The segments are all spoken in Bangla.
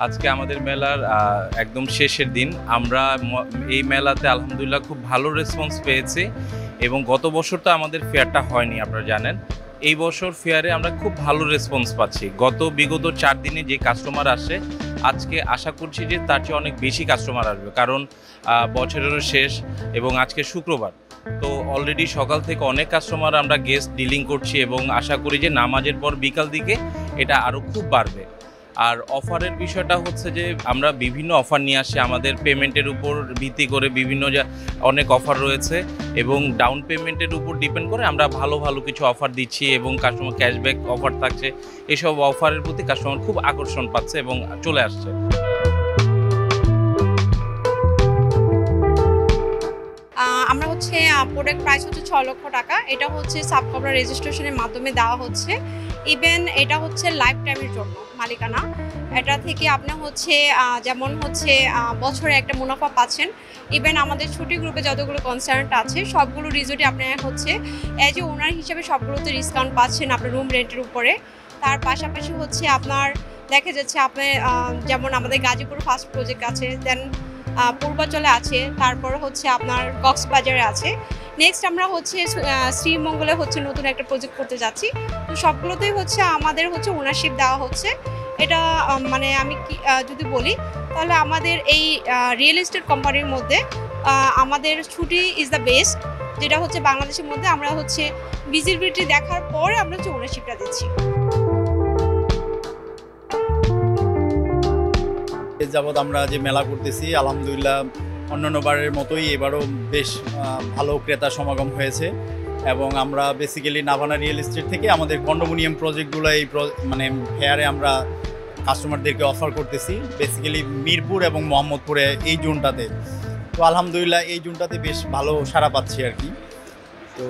আজকে আমাদের মেলার একদম শেষের দিন। আমরা এই মেলাতে আলহামদুলিল্লাহ খুব ভালো রেসপন্স পেয়েছি এবং গত বছর তো আমাদের ফেয়ারটা হয়নি, আপনারা জানেন। এই বছর ফেয়ারে আমরা খুব ভালো রেসপন্স পাচ্ছি। বিগত 4 দিনে যে কাস্টমার আসে, আজকে আশা করছি যে তার চেয়ে অনেক বেশি কাস্টমার আসবে, কারণ বছরেরও শেষ এবং আজকে শুক্রবার। তো অলরেডি সকাল থেকে অনেক কাস্টমার আমরা গেস্ট ডিলিং করছি এবং আশা করি যে নামাজের পর বিকাল দিকে এটা আরও খুব বাড়বে। আর অফারের বিষয়টা হচ্ছে যে আমরা বিভিন্ন অফার নিয়ে আসি, আমাদের পেমেন্টের উপর ভিত্তি করে অনেক অফার রয়েছে এবং ডাউন পেমেন্টের উপর ডিপেন্ড করে আমরা ভালো ভালো কিছু অফার দিচ্ছি এবং কাস্টমার ক্যাশব্যাক অফার থাকছে। এসব অফারের প্রতি কাস্টমার খুব আকর্ষণ পাচ্ছে এবং চলে আসছে। আমরা হচ্ছে প্রোডাক্ট প্রাইস হচ্ছে 6 লক্ষ টাকা। এটা হচ্ছে সাবকবরা রেজিস্ট্রেশনের মাধ্যমে দেওয়া হচ্ছে। ইভেন এটা হচ্ছে লাইফ টাইমের জন্য মালিকানা। এটা থেকে আপনি হচ্ছে যেমন হচ্ছে বছরে একটা মুনাফা পাচ্ছেন। ইভেন আমাদের ছুটি গ্রুপে যতগুলো কনসার্ন আছে সবগুলো রিজোর্টে আপনি হচ্ছে অ্যাজ এ ওনার হিসেবে সবগুলোতে ডিসকাউন্ট পাচ্ছেন আপনার রুম রেন্টের উপরে। তার পাশাপাশি হচ্ছে আপনার দেখা যাচ্ছে আপনি যেমন আমাদের গাজীপুর ফার্স্ট প্রজেক্ট আছে, দেন পূর্বাচলে আছে, তারপর হচ্ছে আপনার কক্সবাজারে আছে। নেক্সট আমরা হচ্ছে শ্রীমঙ্গলে হচ্ছে নতুন একটা প্রজেক্ট করতে যাচ্ছি। তো সবগুলোতেই হচ্ছে আমাদের হচ্ছে ওনারশিপ দেওয়া হচ্ছে। এটা মানে আমি যদি বলি তাহলে আমাদের এই রিয়েল এস্টেট কোম্পানির মধ্যে আমাদের ছুটি ইজ দ্য বেস্ট, যেটা হচ্ছে বাংলাদেশের মধ্যে আমরা হচ্ছে ভিজিবিলিটি দেখার পরে আমরা হচ্ছে ওনারশিপটা দিচ্ছি। যাবৎ আমরা যে মেলা করতেছি আলহামদুলিল্লাহ অন্যান্য বারের মতোই এবারও বেশ ভালো ক্রেতা সমাগম হয়েছে এবং আমরা বেসিক্যালি নাভানা রিয়েল এস্টেট থেকে আমাদের কন্ডোমিনিয়াম প্রজেক্টগুলো এই মানে ফেয়ারে আমরা কাস্টমারদেরকে অফার করতেছি, বেসিক্যালি মিরপুর এবং মোহাম্মদপুরে এই জোনটাতে। তো আলহামদুলিল্লাহ এই জোনটাতে বেশ ভালো সাড়া পাচ্ছি আর কি। তো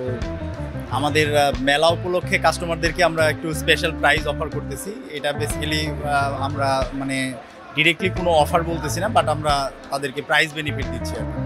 আমাদের মেলা উপলক্ষে কাস্টমারদেরকে আমরা একটু স্পেশাল প্রাইস অফার করতেছি। এটা বেসিক্যালি আমরা মানে ডিরেক্টলি কোনো অফার বলতেছি না, বাট আমরা তাদেরকে প্রাইস বেনিফিট দিচ্ছি আর কি।